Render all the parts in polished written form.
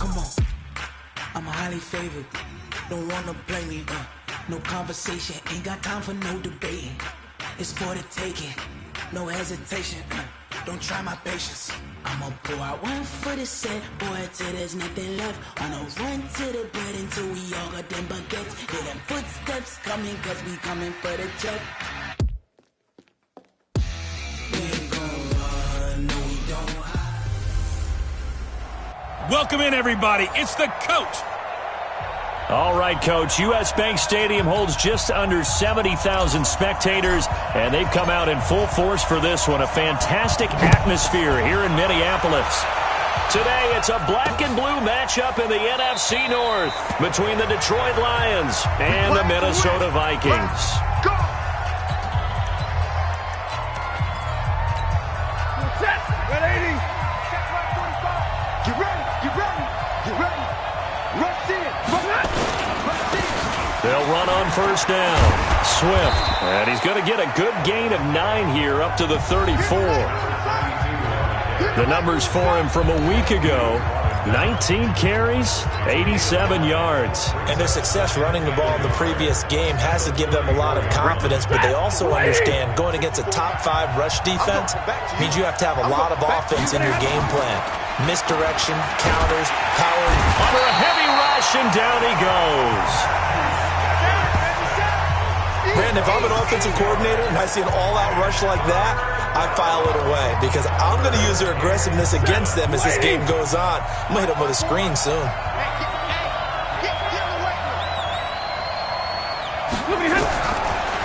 Come on, I'm highly favored. Don't wanna blame me, no conversation, ain't got time for no debating. It's for the taking, no hesitation, don't try my patience. I'ma pour out one for the set, boy, till there's nothing left. On a run to the bread until we all got them baguettes. Hear them footsteps coming, cause we coming for the check. We ain't gon' run, no we don't hide. Welcome in, everybody. It's the coach. All right, Coach. U.S. Bank Stadium holds just under 70,000 spectators, and they've come out in full force for this one. A fantastic atmosphere here in Minneapolis. Today, it's a black and blue matchup in the NFC North between the Detroit Lions and the Minnesota Vikings. They'll run on first down. Swift. And he's going to get a good gain of 9 here up to the 34. The numbers for him from a week ago: 19 carries, 87 yards. And their success running the ball in the previous game has to give them a lot of confidence, but they also understand going against a top 5 rush defense means you have to have a lot of offense in your game plan. Misdirection, counters, power. Under a heavy rush, and down he goes. Brandon, if I'm an offensive coordinator and I see an all-out rush like that, I file it away because I'm going to use their aggressiveness against them as this game goes on. I'm going to hit them with a screen soon.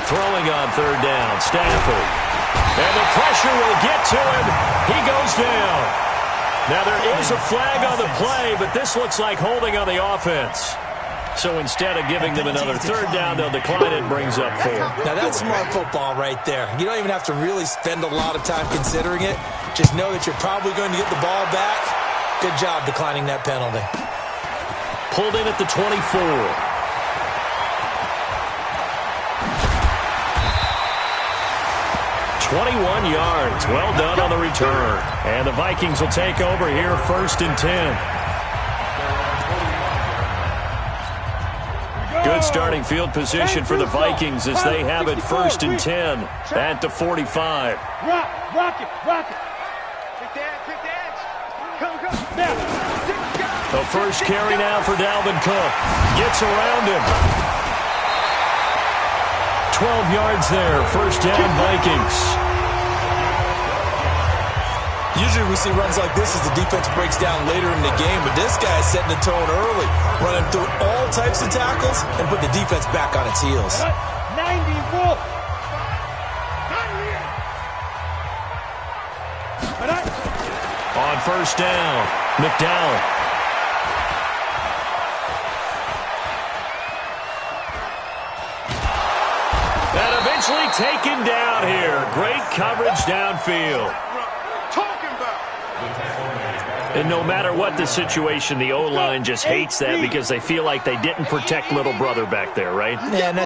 Throwing on third down, Stafford. And the pressure will get to him. He goes down. Now there is a flag on the play, but this looks like holding on the offense. So instead of giving them another third down, they'll decline it and brings up 4. Now that's smart football right there. You don't even have to really spend a lot of time considering it. Just know that you're probably going to get the ball back. Good job declining that penalty. Pulled in at the 24. 21 yards. Well done on the return. And the Vikings will take over here, 1st and 10. Good starting field position for the Vikings as they have it 1st and 10 at the 45. Rock it. Quick dance. Come. The first carry now for Dalvin Cook. Gets around him. 12 yards there. 1st down, Vikings. Usually we see runs like this as the defense breaks down later in the game, but this guy is setting the tone early, running through all types of tackles and put the defense back on its heels. 90 Wolf. On first down, McDowell. And eventually taken down here. Great coverage downfield. And no matter what the situation, the O-line just hates that because they feel like they didn't protect little brother back there, right? Yeah,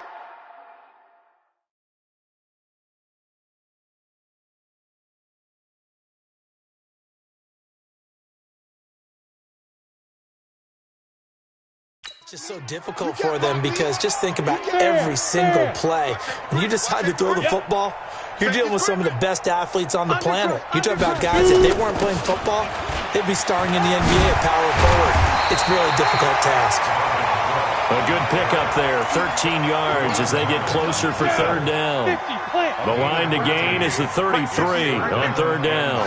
it's just so difficult for them because just think about every single play. When you decide to throw the football, you're dealing with some of the best athletes on the planet. You talk about guys, if they weren't playing football, they'd be starring in the NBA at power forward. It's a really difficult task. A good pickup there, 13 yards as they get closer for third down. The line to gain is the 33 on third down.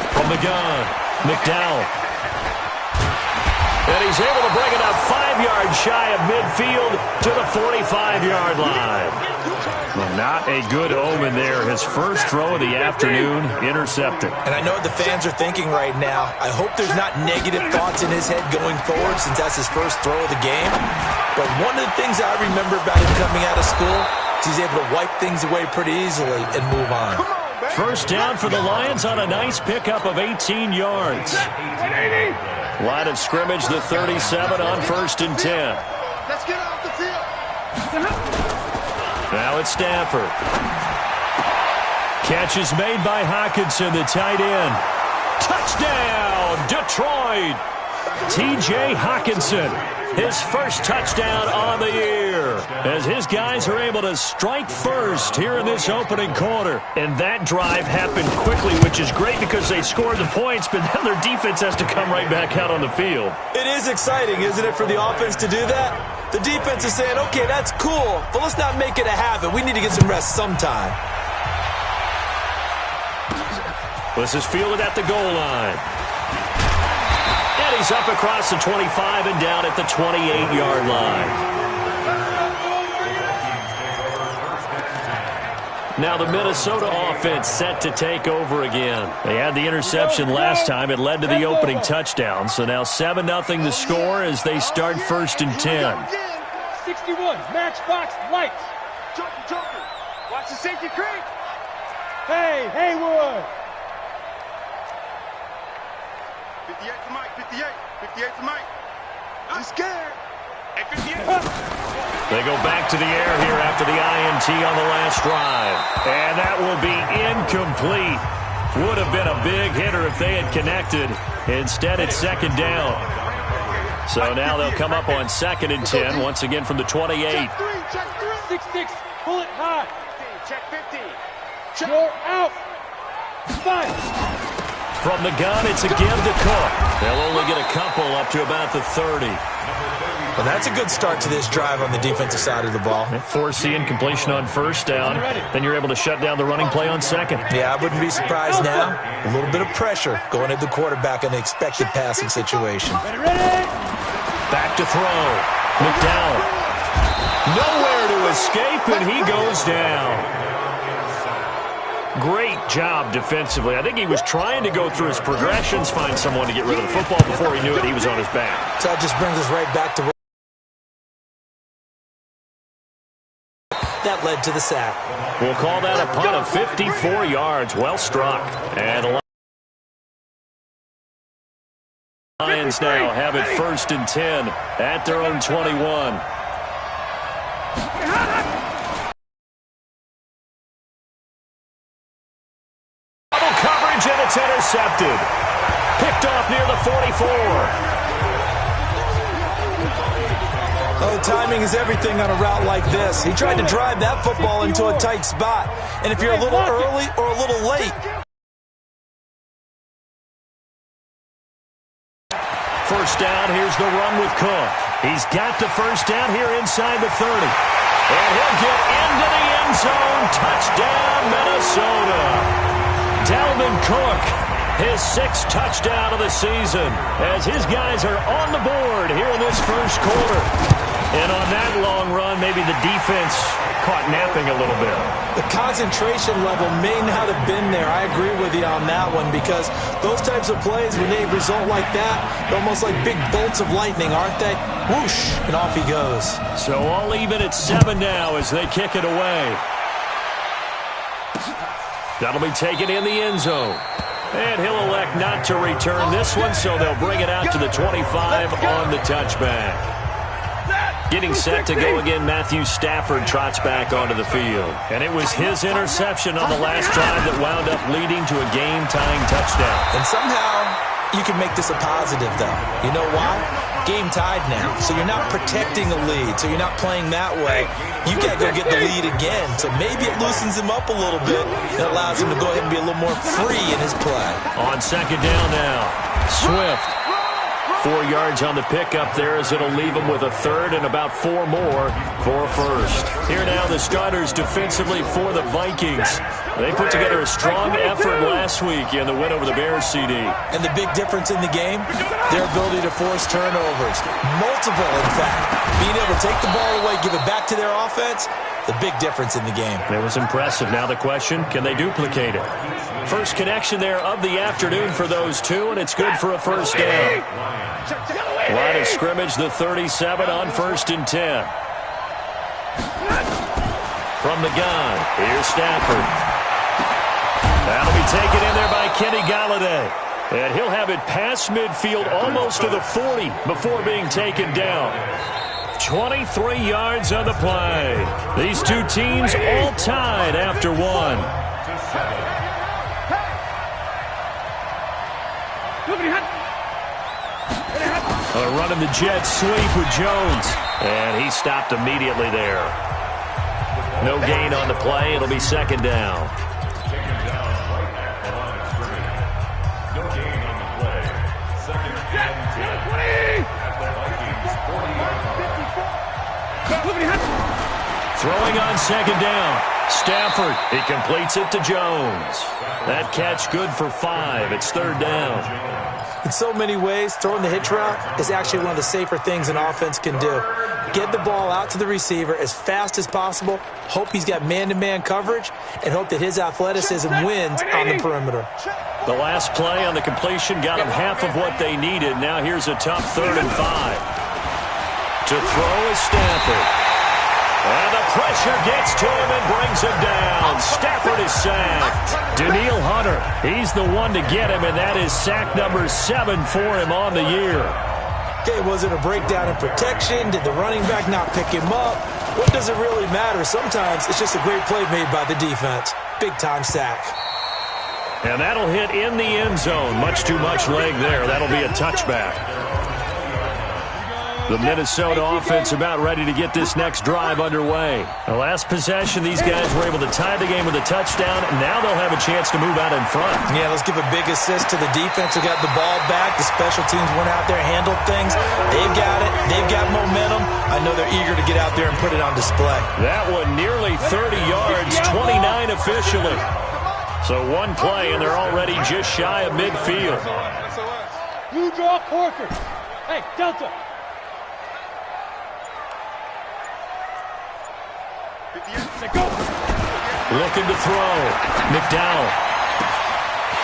From the gun, McDowell. And he's able to bring it up 5 yards shy of midfield to the 45-yard line. Well, not a good omen there. His first throw of the afternoon intercepted. And I know what the fans are thinking right now. I hope there's not negative thoughts in his head going forward since that's his first throw of the game. But one of the things I remember about him coming out of school is he's able to wipe things away pretty easily and move on. First down for the Lions on a nice pickup of 18 yards. Line of scrimmage, the 37 on 1st and 10. Let's get off the field. Now it's Stafford. Catch is made by Hockenson, the tight end. Touchdown! Touchdown, Detroit! T.J. Hawkinson, his first touchdown on the year, as his guys are able to strike first here in this opening quarter. And that drive happened quickly, which is great because they scored the points, but then their defense has to come right back out on the field. It is exciting, isn't it, for the offense to do that? The defense is saying, okay, that's cool, but let's not make it a habit. We need to get some rest sometime. This is fielded at the goal line. And he's up across the 25 and down at the 28-yard line. Now the Minnesota offense set to take over again. They had the interception last time. It led to the opening touchdown. So now 7-0 the score as they start 1st and 10. 61, matchbox lights. Joker. Watch the safety creep. Hey, Haywood. 58 to Mike, 58. 58 to Mike. I'm scared. Hey, 58. They go back to the air here after the INT on the last drive. And that will be incomplete. Would have been a big hitter if they had connected. Instead, it's 2nd down. So now they'll come up on 2nd and 10, once again from the 28. Check 3. 6-6. Pull it high. Check 50. You're out. 5. From the gun, it's a give to Cook. They'll only get a couple up to about the 30. Well, that's a good start to this drive on the defensive side of the ball. Force the incompletion on 1st down. Then you're able to shut down the running play on 2nd. Yeah, I wouldn't be surprised now. A little bit of pressure going at the quarterback in the expected passing situation. Back to throw. McDowell. Nowhere to escape, and he goes down. Great job defensively. I think he was trying to go through his progressions, find someone to get rid of the football. Before he knew it, he was on his back. So that just brings us right back to where that led to the sack. We'll call that a punt of 54 yards. Well struck. And the Lions now have it 1st and 10 at their own 21. And it's intercepted. Picked off near the 44. Oh, timing is everything on a route like this. He tried to drive that football into a tight spot. And if you're a little early or a little late. First down, here's the run with Cook. He's got the first down here inside the 30. And he'll get into the end zone. Touchdown, Minnesota. Dalvin Cook, his 6th touchdown of the season, as his guys are on the board here in this first quarter. And on that long run, maybe the defense caught napping a little bit. The concentration level may not have been there. I agree with you on that one, because those types of plays, when they result like that, they're almost like big bolts of lightning, aren't they? Whoosh, and off he goes. So all even at 7 now as they kick it away. That'll be taken in the end zone. And he'll elect not to return this one, so they'll bring it out to the 25 on the touchback. Getting set to go again, Matthew Stafford trots back onto the field. And it was his interception on the last drive that wound up leading to a game-tying touchdown. And somehow you can make this a positive, though. You know why? Game tied now, so you're not protecting a lead, so you're not playing that way. You got to go get the lead again, so maybe it loosens him up a little bit and allows him to go ahead and be a little more free in his play. On 2nd down now, Swift. 4 yards on the pickup there as it'll leave him with a 3rd and about 4 more for a 1st. Here now the starters defensively for the Vikings. They put together a strong effort last week in the win over the Bears, CD. And the big difference in the game, their ability to force turnovers. Multiple, in fact. Being able to take the ball away, give it back to their offense, the big difference in the game. It was impressive. Now the question, can they duplicate it? First connection there of the afternoon for those two, and it's good for a 1st down. Line of scrimmage, the 37 on 1st and 10. From the gun, here's Stafford. That'll be taken in there by Kenny Galladay. And he'll have it past midfield almost to the 40 before being taken down. 23 yards on the play. These two teams all tied after one. Running the jet sweep with Jones. And he stopped immediately there. No gain on the play. It'll be second down. Throwing on second down. Stafford, he completes it to Jones. That catch good for 5. It's third down. In so many ways, throwing the hitch route is actually one of the safer things an offense can do. Get the ball out to the receiver as fast as possible, hope he's got man-to-man coverage, and hope that his athleticism wins on the perimeter. The last play on the completion got them half of what they needed. Now here's a tough 3rd and 5. To throw is Stafford. And the pressure gets to him and brings him down. Stafford is sacked. Danielle Hunter, he's the one to get him, and that is sack number 7 for him on the year. Okay, was it a breakdown in protection? Did the running back not pick him up? What does it really matter? Sometimes it's just a great play made by the defense. Big-time sack. And that'll hit in the end zone. Much too much leg there. That'll be a touchback. The Minnesota offense about ready to get this next drive underway. The last possession, these guys were able to tie the game with a touchdown, and now they'll have a chance to move out in front. Yeah, let's give a big assist to the defense who got the ball back. The special teams went out there, handled things. They've got it. They've got momentum. I know they're eager to get out there and put it on display. That one nearly 30 yards, 29 officially. So one play, and they're already just shy of midfield. You draw Corker. Hey, Delta. Looking to throw. McDowell.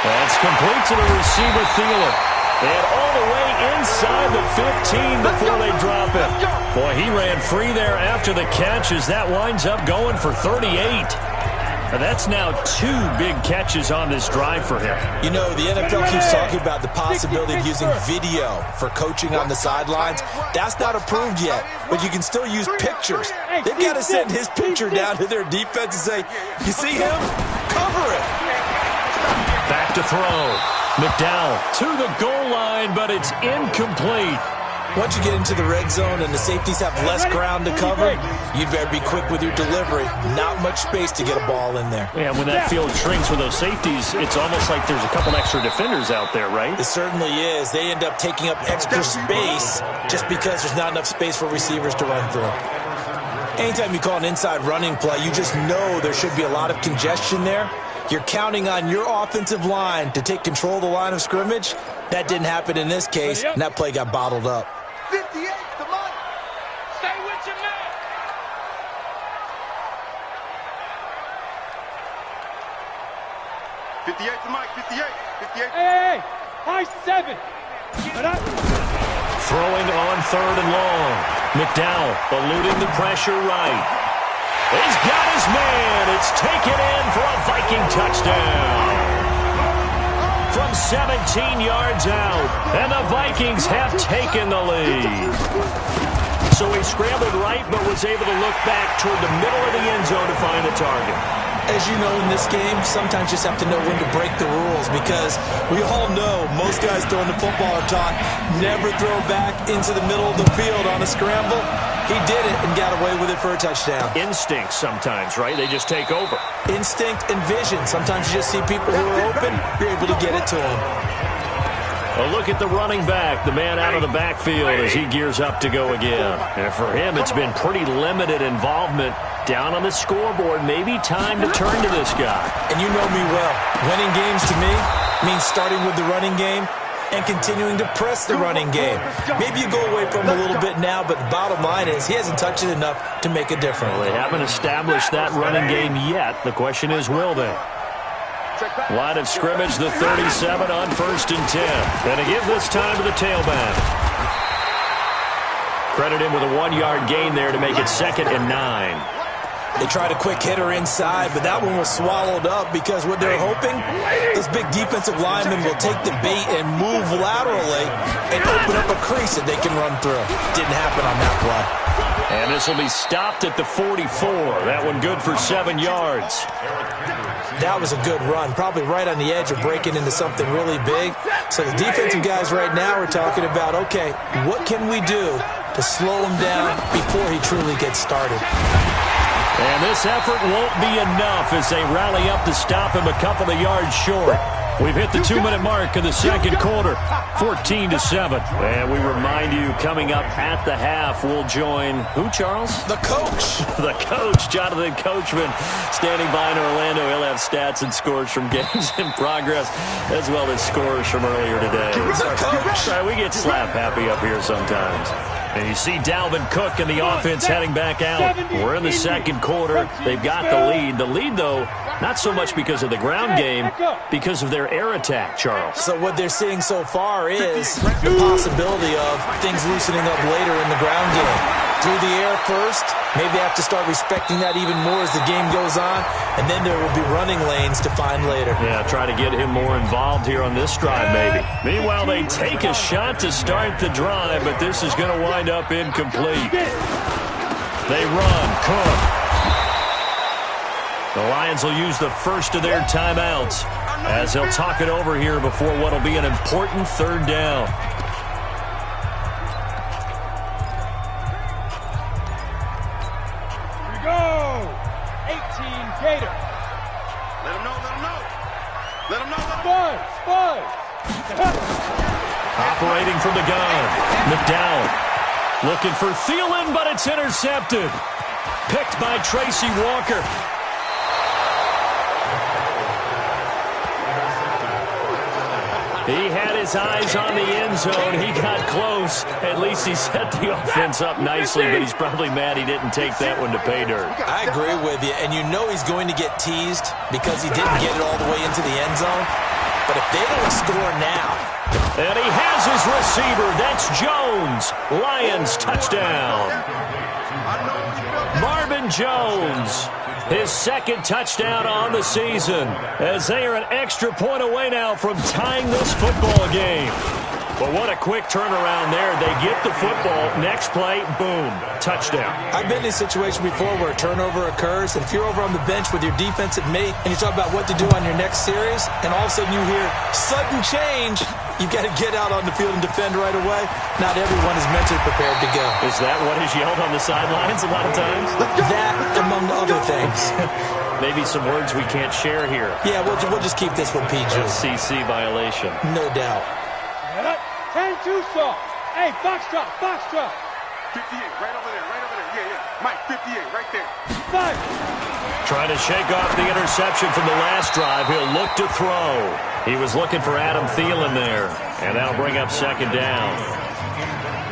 That's complete to the receiver, Thielen. And all the way inside the 15 before they drop it. Boy, he ran free there after the catch as that winds up going for 38. And that's now 2 big catches on this drive for him. You know, the NFL keeps talking about the possibility of using video for coaching on the sidelines. That's not approved yet, but you can still use pictures. They've got to send his picture down to their defense and say, you see him? Cover it. Back to throw. McDowell to the goal line, but it's incomplete. Once you get into the red zone and the safeties have less ground to cover, you'd better be quick with your delivery. Not much space to get a ball in there. Yeah, when that field shrinks with those safeties, it's almost like there's a couple extra defenders out there, right? It certainly is. They end up taking up extra space just because there's not enough space for receivers to run through. Anytime you call an inside running play, you just know there should be a lot of congestion there. You're counting on your offensive line to take control of the line of scrimmage. That didn't happen in this case, and that play got bottled up. 58 to Mike. Stay with your man. 58 to Mike. 58. 58. Hey. High 7. Throwing on 3rd and long. McDowell eluding the pressure right. He's got his man. It's taken in for a Viking touchdown. From 17 yards out, and the Vikings have taken the lead. So he scrambled right, but was able to look back toward the middle of the end zone to find the target. As you know, in this game, sometimes you just have to know when to break the rules because we all know most guys throwing the football are taught never throw back into the middle of the field on a scramble. He did it and got away with it for a touchdown. Instinct sometimes, right? They just take over. Instinct and vision. Sometimes you just see people who are open, you're able to get it to them. A look at the running back, the man out of the backfield as he gears up to go again. And for him, it's been pretty limited involvement down on the scoreboard. Maybe time to turn to this guy. And you know me well. Winning games to me means starting with the running game and continuing to press the running game. Maybe you go away from him a little bit now, but the bottom line is he hasn't touched it enough to make a difference. Well, they haven't established that running game yet. The question is, will they? Line of scrimmage, the 37 on 1st and 10. And to give this time to the tailback. Credit him with a 1-yard gain there to make it 2nd and 9. They tried a quick hitter inside, but that one was swallowed up because what they're hoping, those big defensive linemen will take the bait and move laterally and open up a crease that they can run through. Didn't happen on that play. And this will be stopped at the 44. That one good for 7 yards. That was a good run, probably right on the edge of breaking into something really big. So the defensive guys right now are talking about, okay, what can we do to slow him down before he truly gets started? And this effort won't be enough as they rally up to stop him a couple of yards short. We've hit the 2-minute mark of the second quarter, 14-7. And we remind you, coming up at the half, we'll join who, Charles? The coach. The coach, Jonathan Coachman, standing by in Orlando. He'll have stats and scores from games in progress, as well as scores from earlier today. The coach. Sorry, we get slap happy up here sometimes. And you see Dalvin Cook and the offense heading back out. We're in the second quarter. They've got the lead. The lead, though, not so much because of the ground game, because of their air attack, Charles. So what they're seeing so far is the possibility of things loosening up later in the ground game. Through the air first, maybe they have to start respecting that even more as the game goes on, and then there will be running lanes to find later. Yeah, try to get him more involved here on this drive, maybe. Meanwhile, they take a shot to start the drive, but this is going to wind up incomplete. They run. Cook. The Lions will use the first of their timeouts as they'll talk it over here before what will be an important third down. Here we go. 18 Gator. Let him know, let him know. Let him know, let him Buzz, buzz. Operating from the gun. McDowell looking for Thielen, but it's intercepted. Picked by Tracy Walker. He had his eyes on the end zone. He got close. At least he set the offense up nicely, but he's probably mad he didn't take that one to pay dirt. I agree with you, and you know he's going to get teased because he didn't get it all the way into the end zone. But if they don't score now. And he has his receiver. That's Jones. Lions touchdown. Marvin Jones. His second touchdown on the season, as they are an extra point away now from tying this football game. But what a quick turnaround there. They get the football. Next play, boom, touchdown. I've been in a situation before where a turnover occurs, and if you're over on the bench with your defensive mate and you talk about what to do on your next series, and all of a sudden you hear sudden change, you've got to get out on the field and defend right away. Not everyone is mentally prepared to go. Is that what is yelled on the sidelines a lot of times? That, among other things. Maybe some words we can't share here. Yeah, we'll just keep this one PG. CC violation. No doubt. 10-2 soft. Hey, box drop, box drop. 58, right over there, right over there. Yeah, yeah. Mike, 58, right there. 5. Trying to shake off the interception from the last drive. He'll look to throw. He was looking for Adam Thielen there, and that'll bring up second down.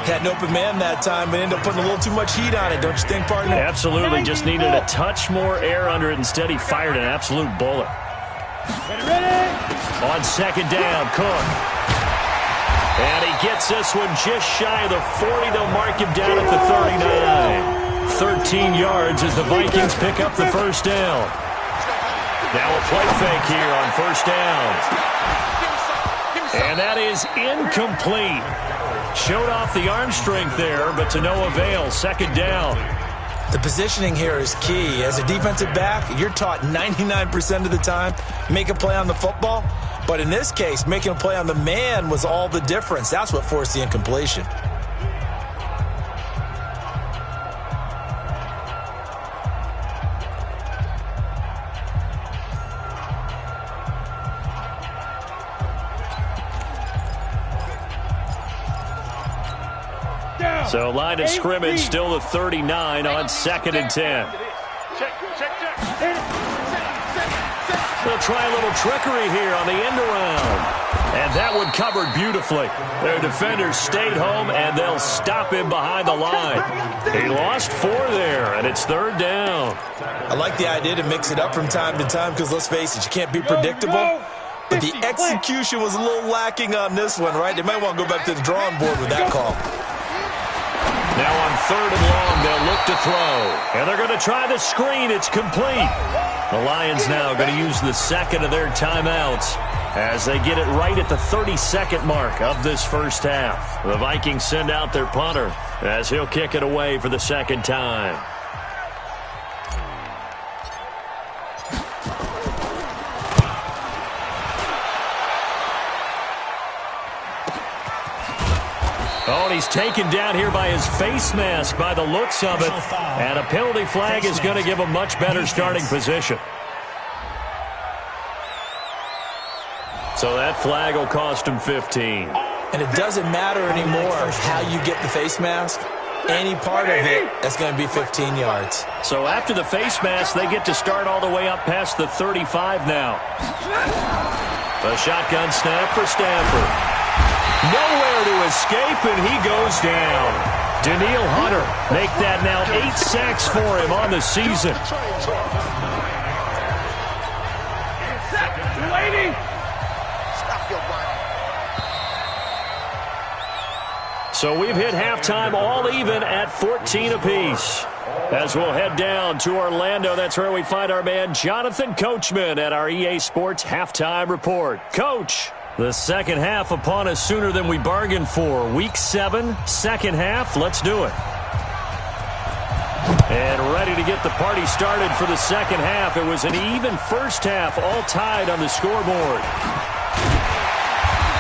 Had an open man that time, but ended up putting a little too much heat on it, don't you think, partner? Absolutely. Just needed a touch more air under it. Instead, he fired an absolute bullet. Ready? On second down, Cook. And he gets this one just shy of the 40. They'll mark him down at the 39. 13 yards as the Vikings pick up the first down. Now a play fake here on first down. And that is incomplete. Showed off the arm strength there, but to no avail. Second down. The positioning here is key. As a defensive back, you're taught 99% of the time, make a play on the football. But in this case, making a play on the man was all the difference. That's what forced the incompletion. So line of scrimmage still the 39 on 2nd and 10. Check, check, check. They'll try a little trickery here on the end around. And that one covered beautifully. Their defenders stayed home, and they'll stop him behind the line. He lost 4 there, and it's third down. I like the idea to mix it up from time to time because, let's face it, you can't be predictable. But the execution was a little lacking on this one, right? They might want to go back to the drawing board with that call. Now on 3rd and long, they'll look to throw. And they're going to try the screen. It's complete. The Lions now going to use the second of their timeouts as they get it right at the 32nd mark of this first half. The Vikings send out their punter as he'll kick it away for the second time. Oh, and he's taken down here by his face mask by the looks of it. And a penalty flag is going to give a much better starting position. So that flag will cost him 15. And it doesn't matter anymore how you get the face mask. Any part of it, that's going to be 15 yards. So after the face mask, they get to start all the way up past the 35 now. A shotgun snap for Stafford. Nowhere to escape, and he goes down. Daniil Hunter make that now 8 sacks for him on the season. So we've hit halftime all even at 14 apiece. As we'll head down to Orlando, that's where we find our man Jonathan Coachman at our EA Sports Halftime Report. Coach, the second half upon us sooner than we bargained for. Week 7, second half. Let's do it. And ready to get the party started for the second half. It was an even first half, all tied on the scoreboard.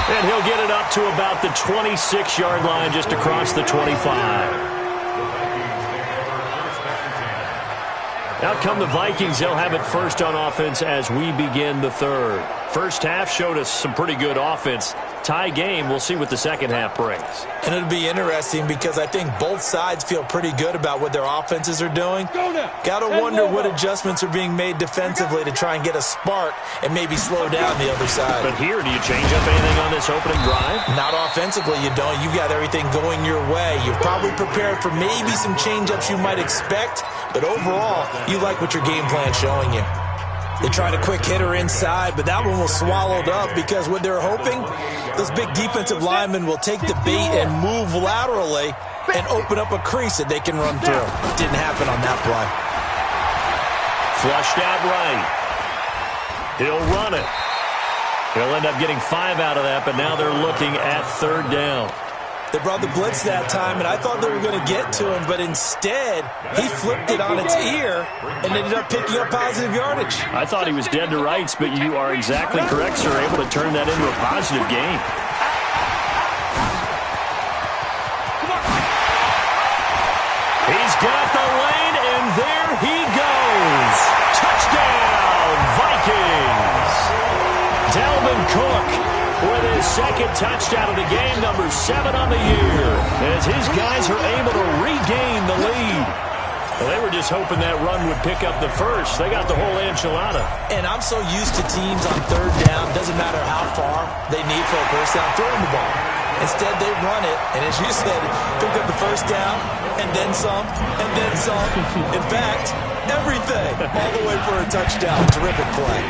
And he'll get it up to about the 26-yard line, just across the 25. Out come the Vikings. They'll have it first on offense as we begin the third. First half showed us some pretty good offense. Tie game. We'll see what the second half brings. And it'll be interesting because I think both sides feel pretty good about what their offenses are doing. Got to wonder what adjustments are being made defensively to try and get a spark and maybe slow down the other side. But here, do you change up anything on this opening drive? Not offensively, you don't. You got everything going your way. You've probably prepared for maybe some change-ups you might expect, but overall, you like what your game plan's showing you. They tried a quick hitter inside, but that one was swallowed up because what they're hoping, those big defensive linemen will take the bait and move laterally and open up a crease that they can run through. Didn't happen on that play. Flushed out right. He'll run it. He'll end up getting 5 out of that, but now they're looking at third down. They brought the blitz that time, and I thought they were going to get to him, but instead, he flipped it on its ear and ended up picking up positive yardage. I thought he was dead to rights, but you are exactly correct, sir. Able to turn that into a positive gain. He's got the lane, and there he goes. Touchdown, Vikings. Dalvin Cook with his second touchdown of the game, number 7 on the year, as his guys are able to regain the lead. Well, they were just hoping that run would pick up the first. They got the whole enchilada. And I'm so used to teams on third down, doesn't matter how far they need for a first down, throwing the ball. Instead, they run it, and as you said, pick up the first down, and then some, and then some. In fact, everything, all the way for a touchdown. Terrific play.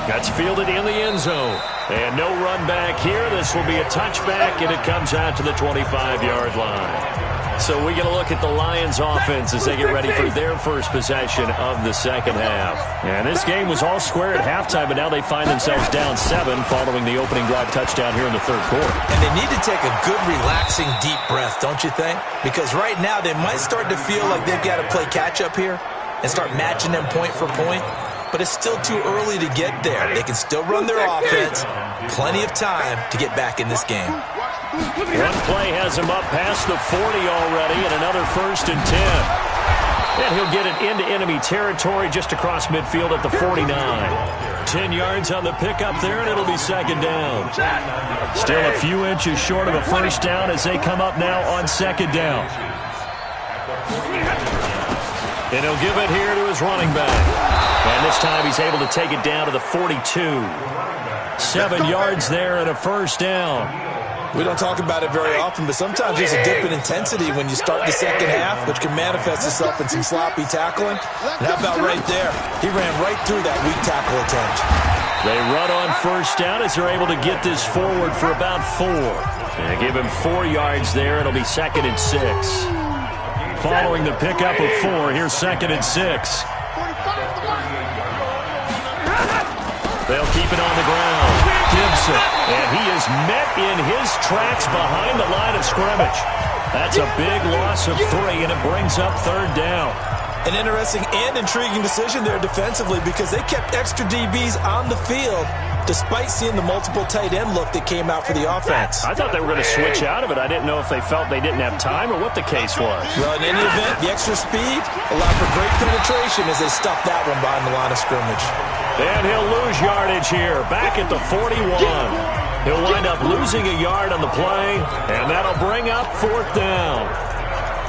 That's fielded in the end zone. And no run back here. This will be a touchback, and it comes out to the 25-yard line. So we get a look at the Lions offense as they get ready for their first possession of the second half. And this game was all square at halftime, but now they find themselves down 7 following the opening drive touchdown here in the third quarter. And they need to take a good, relaxing, deep breath, don't you think? Because right now they might start to feel like they've got to play catch-up here and start matching them point for point. But it's still too early to get there. They can still run their offense. Plenty of time to get back in this game. One play has him up past the 40 already, and another 1st and 10. And he'll get it into enemy territory just across midfield at the 49. 10 yards on the pickup there, and it'll be second down. Still a few inches short of a first down as they come up now on second down. And he'll give it here to his running back. And this time he's able to take it down to the 42. 7 yards there and a first down. We don't talk about it very often, but sometimes there's a dip in intensity when you start the second half, which can manifest itself in some sloppy tackling. And how about right there? He ran right through that weak tackle attempt. They run on first down as they're able to get this forward for about 4. And give him 4 yards there. It'll be 2nd and 6. Following the pickup of 4, here's 2nd and 6. They'll keep it on the ground. Gibson, and he is met in his tracks behind the line of scrimmage. That's a big loss of 3, and it brings up 3rd down. An interesting and intriguing decision there defensively because they kept extra DBs on the field despite seeing the multiple tight end look that came out for the offense. I thought they were going to switch out of it. I didn't know if they felt they didn't have time or what the case was. Well, in any event, the extra speed allowed for great penetration as they stuffed that one behind the line of scrimmage. And he'll lose yardage here, back at the 41. He'll wind up losing a yard on the play, and that'll bring up 4th down.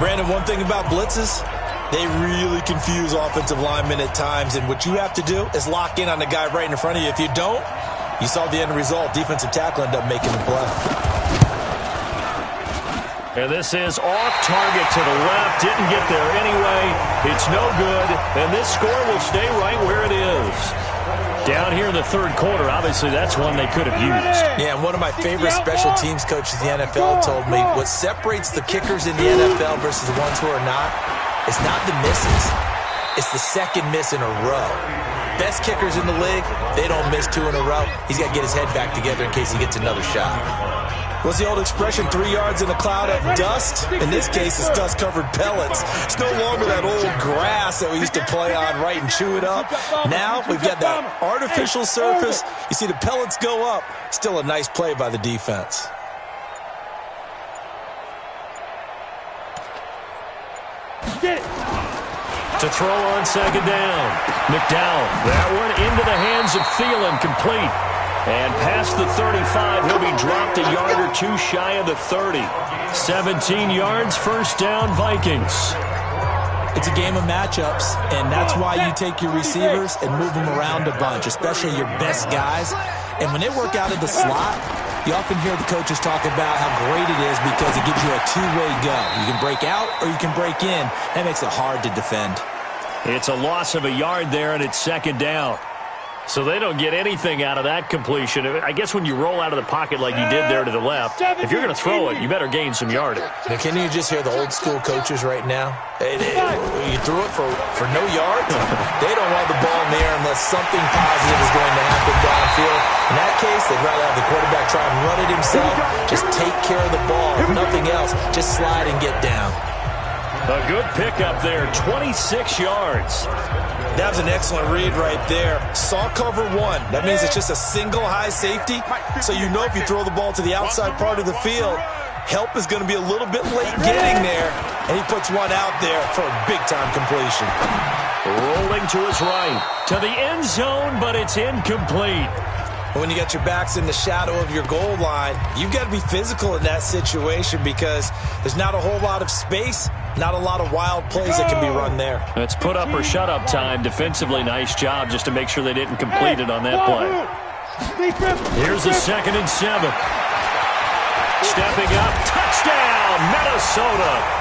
Brandon, one thing about blitzes, they really confuse offensive linemen at times, and what you have to do is lock in on the guy right in front of you. If you don't, you saw the end result. Defensive tackle ended up making the play. And this is off target to the left. Didn't get there anyway. It's no good, and this score will stay right where it is. Down here in the 3rd quarter, obviously that's one they could have used. Yeah, and one of my favorite special teams coaches in the NFL told me what separates the kickers in the NFL versus the ones who are not, it's not the misses. It's the 2nd miss in a row. Best kickers in the league, they don't miss 2 in a row. He's got to get his head back together in case he gets another shot. What's the old expression, 3 yards in a cloud of dust? In this case, it's dust-covered pellets. It's no longer that old grass that we used to play on, right, and chew it up. Now we've got that artificial surface. You see the pellets go up. Still a nice play by the defense. To throw on 2nd down. McDowell, that one into the hands of Thielen, complete. And past the 35, he'll be dropped a yard or 2 shy of the 30. 17 yards, 1st down, Vikings. It's a game of matchups, and that's why you take your receivers and move them around a bunch, especially your best guys. And when they work out of the slot, you often hear the coaches talk about how great it is because it gives you a 2-way go. You can break out or you can break in. That makes it hard to defend. It's a loss of a yard there, and it's 2nd down. So they don't get anything out of that completion. I guess when you roll out of the pocket like you did there to the left, if you're going to throw it, you better gain some yardage. Now, can you just hear the old school coaches right now? You threw it for no yards? They don't want the ball in the air unless something positive is going to happen downfield. In that case, they'd rather have the quarterback try and run it himself. Just take care of the ball. If nothing else, just slide and get down. A good pickup there, 26 yards. That was an excellent read right there. Saw cover 1. That means it's just a single high safety. So you know if you throw the ball to the outside part of the field, help is going to be a little bit late getting there. And he puts one out there for a big-time completion. Rolling to his right. To the end zone, but it's incomplete. When you got your backs in the shadow of your goal line, you've got to be physical in that situation because there's not a whole lot of space, not a lot of wild plays that can be run there. It's put up or shut up time. Defensively, nice job just to make sure they didn't complete it on that play. Here's the 2nd and 7. Stepping up, touchdown, Minnesota.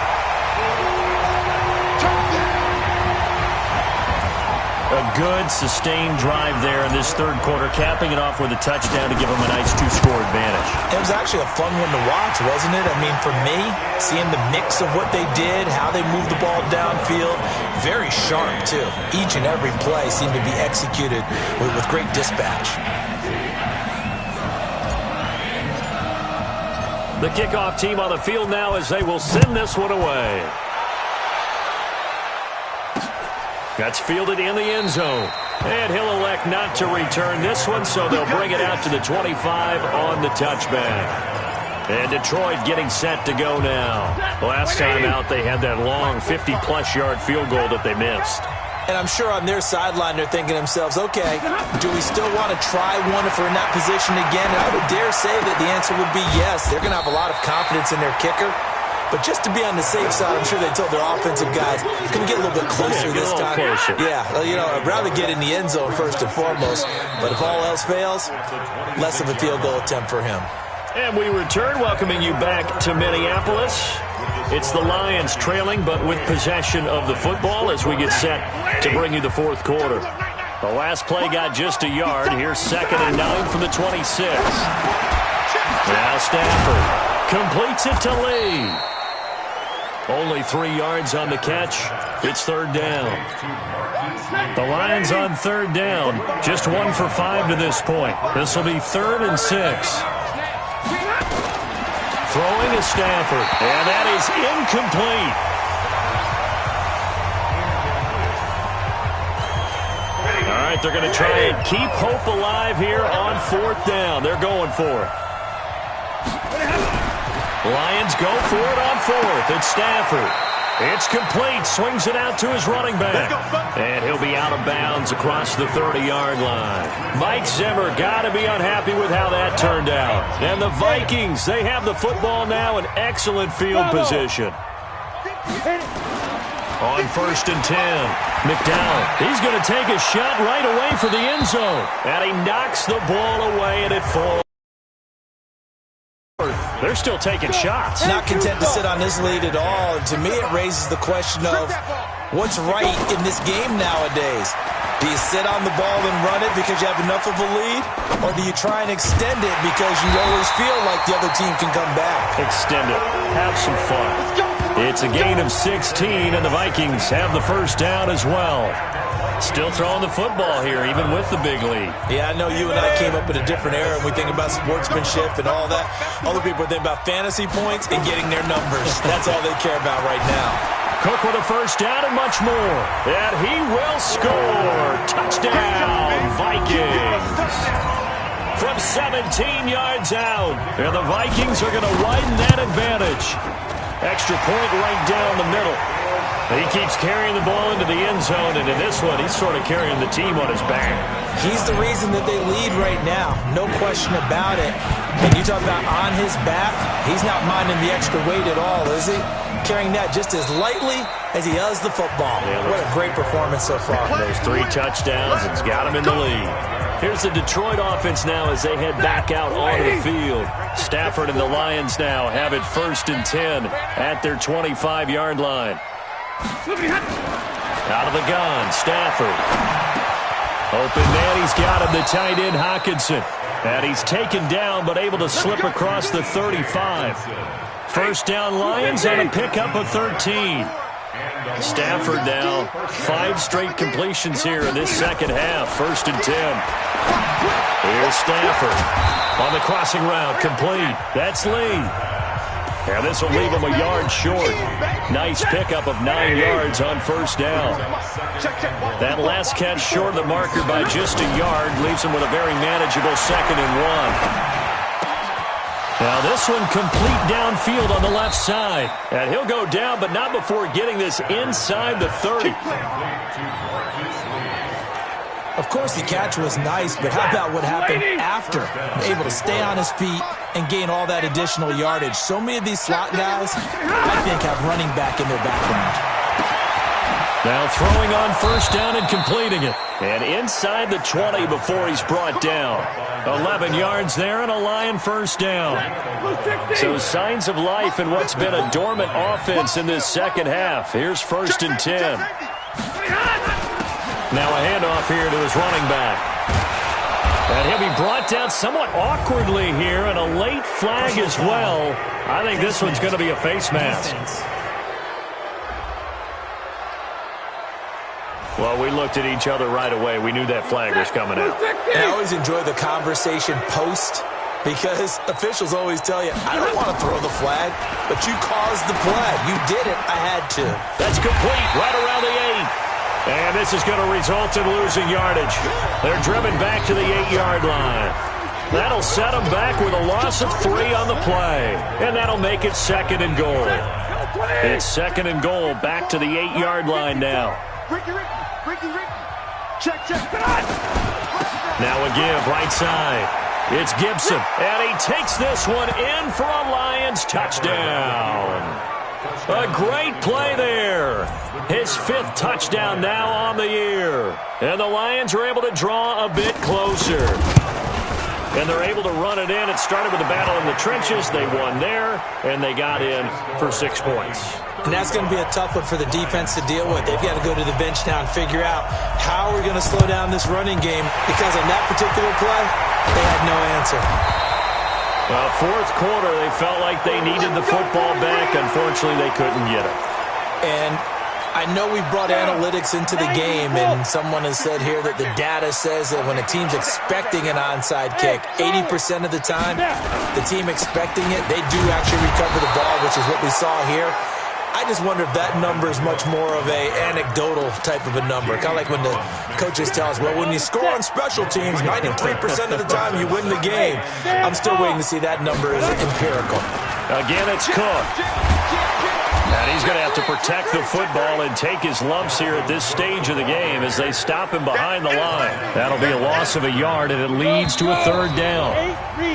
A good, sustained drive there in this 3rd quarter, capping it off with a touchdown to give them a nice 2-score advantage. It was actually a fun one to watch, wasn't it? I mean, for me, seeing the mix of what they did, how they moved the ball downfield, very sharp, too. Each and every play seemed to be executed with great dispatch. The kickoff team on the field now as they will send this one away. That's fielded in the end zone. And he'll elect not to return this one, so they'll bring it out to the 25 on the touchback. And Detroit getting set to go now. Last time out, they had that long 50-plus yard field goal that they missed. And I'm sure on their sideline, they're thinking to themselves, okay, do we still want to try one if we're in that position again? And I would dare say that the answer would be yes. They're going to have a lot of confidence in their kicker. But just to be on the safe side, I'm sure they told their offensive guys, can we get a little bit closer this time? Closer. Yeah, well, you know, I'd rather get in the end zone first and foremost. But if all else fails, less of a field goal attempt for him. And we return, welcoming you back to Minneapolis. It's the Lions trailing, but with possession of the football as we get set to bring you the 4th quarter. The last play got just a yard. Here's 2nd and 9 from the 26. Now Stafford completes it to Lee. Only 3 yards on the catch. It's 3rd down. The Lions on 3rd down. Just 1 for 5 to this point. This will be 3rd and 6. Throwing to Stafford. And that is incomplete. All right, they're going to try and keep hope alive here on 4th down. They're going for it. Lions go for it on 4th. It's Stafford. It's complete. Swings it out to his running back. And he'll be out of bounds across the 30-yard line. Mike Zimmer got to be unhappy with how that turned out. And the Vikings, they have the football now in excellent field position. On 1st and 10, McDowell, he's going to take a shot right away for the end zone. And he knocks the ball away, and it falls. They're still taking shots. Not content to sit on this lead at all. And to me, it raises the question of what's right in this game nowadays. Do you sit on the ball and run it because you have enough of a lead? Or do you try and extend it because you always feel like the other team can come back? Extend it. Have some fun. It's a gain of 16, and the Vikings have the 1st down as well. Still throwing the football here, even with the big lead. Yeah, I know you and I came up in a different era, and we think about sportsmanship and all that. Other people think about fantasy points and getting their numbers. That's all they care about right now. Cook with a 1st down and much more. And he will score. Touchdown, Vikings. From 17 yards out. And the Vikings are going to widen that advantage. Extra point right down the middle. He keeps carrying the ball into the end zone, and in this one, he's sort of carrying the team on his back. He's the reason that they lead right now. No question about it. And you talk about on his back, he's not minding the extra weight at all, is he? Carrying that just as lightly as he does the football. Yeah, what a great performance so far. Those 3 touchdowns, it's got him in the lead. Here's the Detroit offense now as they head back out onto the field. Stafford and the Lions now have it 1st and 10 at their 25-yard line. Out of the gun, Stafford. Open man, he's got him, the tight end, Hockenson. And he's taken down, but able to slip across the 35. 1st down, Lions on a pickup of 13. Stafford now, 5 straight completions here in this 2nd half. 1st and 10. Here's Stafford on the crossing route, complete. That's Lee. And this will leave him a yard short. Nice pickup of 9 yards on 1st down. That last catch short of the marker by just a yard leaves him with a very manageable 2nd and 1. Now this one complete downfield on the left side. And he'll go down, but not before getting this inside the 30. Of course, the catch was nice, but how about what happened after? Able to stay on his feet and gain all that additional yardage. So many of these slot guys, I think, have running back in their background. Now throwing on 1st down and completing it. And inside the 20 before he's brought down. 11 yards there and a Lion 1st down. So signs of life in what's been a dormant offense in this 2nd half. Here's 1st and 10. Now a handoff here to his running back. And he'll be brought down somewhat awkwardly here, and a late flag as well. I think this one's going to be a face mask. Well, we looked at each other right away. We knew that flag was coming out. And I always enjoy the conversation post, because officials always tell you, I don't want to throw the flag, but you caused the play. You did it. I had to. That's complete right around the 8. And this is going to result in losing yardage. They're driven back to the 8-yard line. That'll set them back with a loss of 3 on the play. And that'll make it 2nd and goal. It's 2nd and goal back to the 8-yard line now. Now a give right side. It's Gibson. And he takes this one in for a Lions touchdown. A great play there. His 5th touchdown now on the year. And the Lions are able to draw a bit closer. and they're able to run it in. It started with a battle in the trenches. They won there, and they got in for 6 points. And that's going to be a tough one for the defense to deal with. They've got to go to the bench now and figure out how we're going to slow down this running game, because on that particular play, they had no answer. Well, fourth quarter, they felt like they needed the football back. Unfortunately, they couldn't get it. And I know we brought analytics into the game, and someone has said here that the data says that when a team's expecting an onside kick, 80% of the time, the team expecting it, they do actually recover the ball, which is what we saw here. I just wonder if that number is much more of a anecdotal type of a number. Kind of like when the coaches tell us, well, when you score on special teams, 93% of the time you win the game. I'm still waiting to see that number is empirical. Again, it's Cook. And he's going to have to protect the football and take his lumps here at this stage of the game as they stop him behind the line. That'll be a loss of a yard, and it leads to a third down.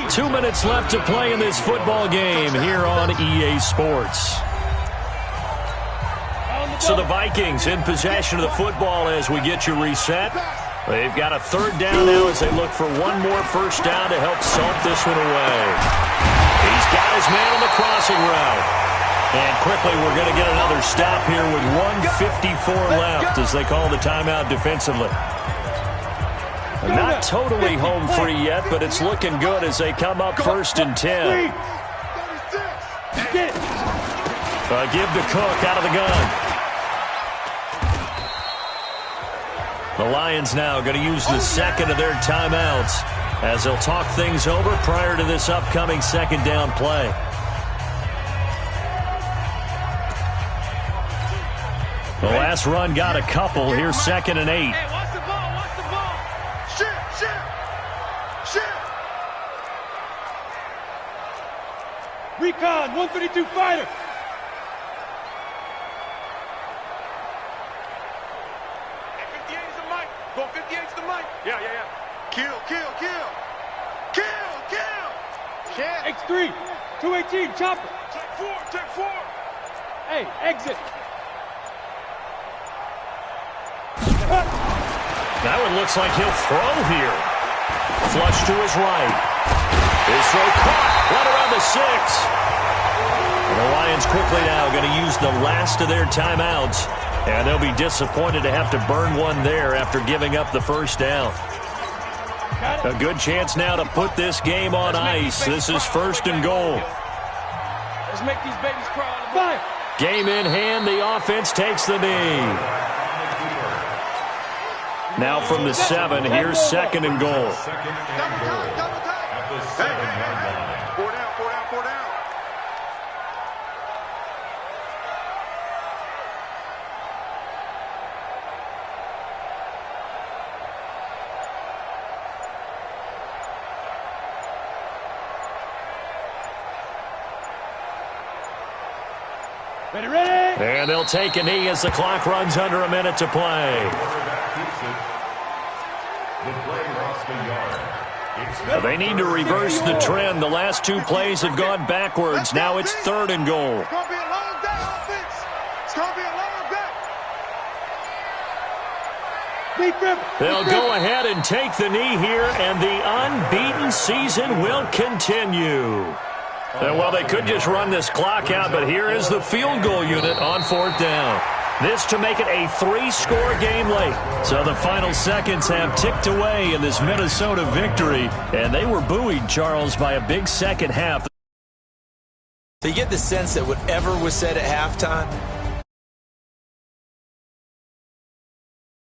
2 minutes left to play in this football game here on EA Sports. So the Vikings in possession of the football as we get you reset. They've got a third down now as they look for one more first down to help salt this one away. He's got his man on the crossing route. And quickly we're going to get another stop here with 1:54 left as they call the timeout defensively. Not totally home free yet, but it's looking good as they come up 1st and 10. Give to Cook out of the gun. The Lions now going to use the second of their timeouts as they'll talk things over prior to this upcoming second down play. The last run got a couple. Here's 2nd and 8. Hey, watch the ball, watch the ball. Shit. Recon, 132 fighter. Go 58's the mic. Yeah. Kill. X3, 218, chopper. Take four. Hey, exit. That one looks like he'll throw here. Flush to his right. His throw caught right around the 6. And the Lions quickly now going to use the last of their timeouts. And they'll be disappointed to have to burn one there after giving up the first down. A good chance now to put this game on ice. This is 1st and goal. Let's make these babies crawl. Game in hand, the offense takes the knee. Now from the 7, here's 2nd and goal. Double time. 4 down. Ready. And they'll take a knee as the clock runs under a minute to play. They need to reverse the trend. The last 2 plays have gone backwards. Now it's 3rd and goal. It's going to be a long day, offense. It's going to be a long day. They'll go ahead and take the knee here, and the unbeaten season will continue. Well, they could just run this clock out, but here is the field goal unit on 4th down. This to make it a 3-score game late. So the final seconds have ticked away in this Minnesota victory, and they were buoyed, Charles, by a big second half. So you get the sense that whatever was said at halftime,